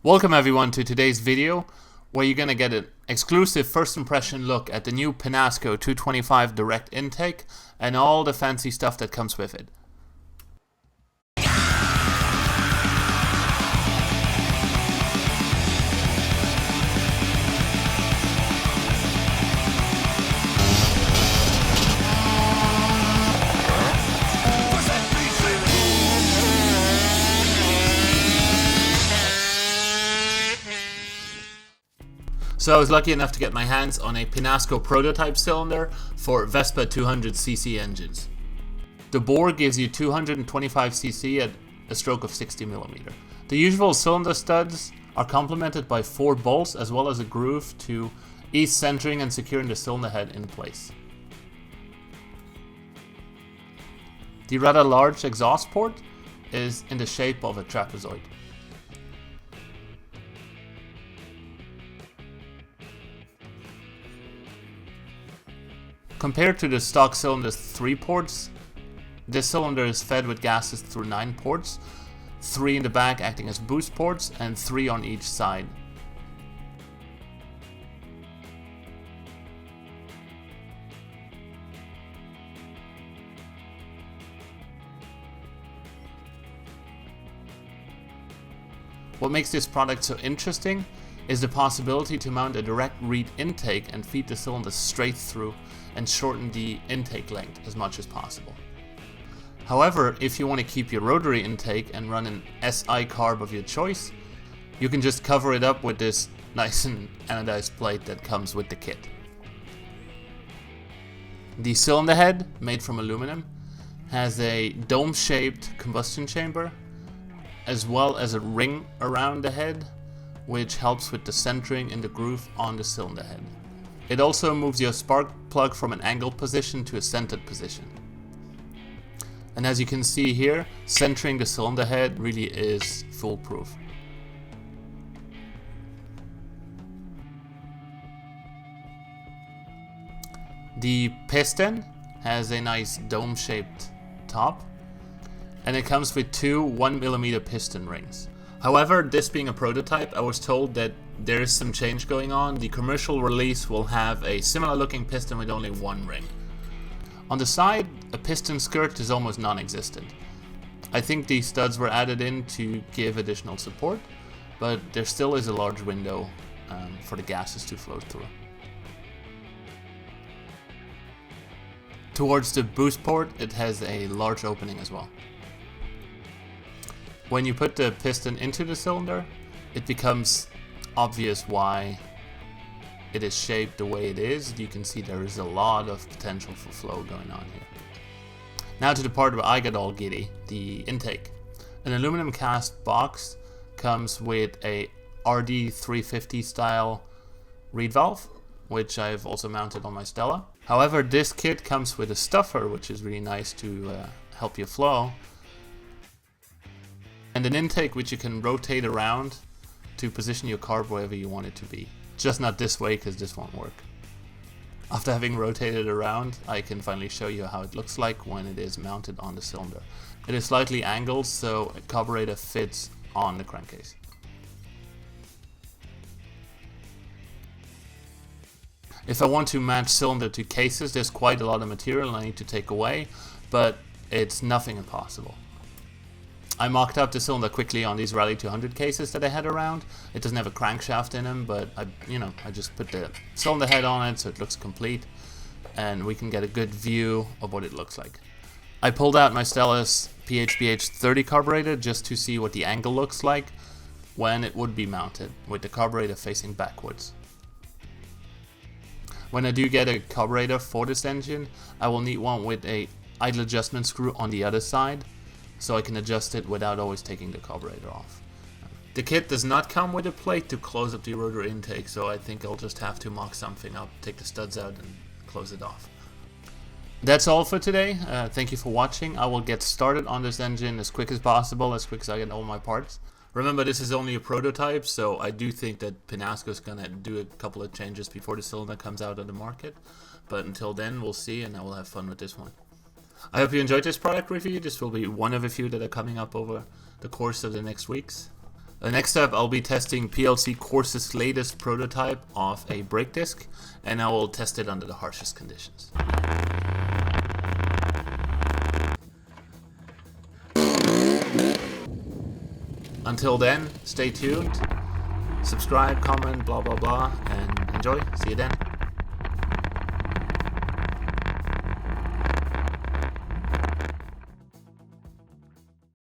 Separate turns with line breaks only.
Welcome everyone to today's video where you're going to get an exclusive first impression look at the new Pinasco 225 Direct intake and all the fancy stuff that comes with it. So I was lucky enough to get my hands on a Pinasco prototype cylinder for Vespa 200cc engines. The bore gives you 225cc at a stroke of 60mm. The usual cylinder studs are complemented by 4 bolts as well as a groove to ease centering and securing the cylinder head in place. The rather large exhaust port is in the shape of a trapezoid. Compared to the stock cylinder's 3 ports, this cylinder is fed with gases through 9 ports, 3 in the back acting as boost ports and 3 on each side. What makes this product so interesting is the possibility to mount a direct reed intake and feed the cylinder straight through and shorten the intake length as much as possible. However, if you want to keep your rotary intake and run an SI carb of your choice, you can just cover it up with this nice and anodized plate that comes with the kit. The cylinder head, made from aluminum, has a dome-shaped combustion chamber as well as a ring around the head, which helps with the centering in the groove on the cylinder head. It also moves your spark plug from an angled position to a centered position. And as you can see here, centering the cylinder head really is foolproof. The piston has a nice dome-shaped top, and it comes with 2 1mm piston rings. However, this being a prototype, I was told that there is some change going on. The commercial release will have a similar looking piston with only 1 ring. On the side, a piston skirt is almost non-existent. I think these studs were added in to give additional support, but there still is a large window for the gases to flow through. Towards the boost port, it has a large opening as well. When you put the piston into the cylinder, it becomes obvious why it is shaped the way it is. You can see there is a lot of potential for flow going on here. Now to the part where I get all giddy, the intake. An aluminum cast box comes with a RD350 style reed valve, which I've also mounted on my Stella. However, this kit comes with a stuffer, which is really nice to help you flow, and an intake which you can rotate around to position your carb wherever you want it to be. Just not this way, because this won't work. After having rotated around, I can finally show you how it looks like when it is mounted on the cylinder. It is slightly angled, so a carburetor fits on the crankcase. If I want to match cylinder to cases, there's quite a lot of material I need to take away, but it's nothing impossible. I mocked up the cylinder quickly on these Rally 200 cases that I had around. It doesn't have a crankshaft in them, but I just put the cylinder head on it so it looks complete, and we can get a good view of what it looks like. I pulled out my Stella's PHBH 30 carburetor just to see what the angle looks like when it would be mounted, with the carburetor facing backwards. When I do get a carburetor for this engine, I will need one with a idle adjustment screw on the other side, so I can adjust it without always taking the carburetor off. The kit does not come with a plate to close up the rotor intake, so I think I'll just have to mock something up, take the studs out and close it off. That's all for today. Thank you for watching. I will get started on this engine as quick as possible, as quick as I get all my parts. Remember, this is only a prototype, so I do think that Pinasco is going to do a couple of changes before the cylinder comes out on the market. But until then, we'll see, and I will have fun with this one. I hope you enjoyed this product review. This will be one of a few that are coming up over the course of the next weeks. Next up, I'll be testing PLC Course's latest prototype of a brake disc, and I will test it under the harshest conditions. Until then, stay tuned, subscribe, comment, blah blah blah, and enjoy. See you then.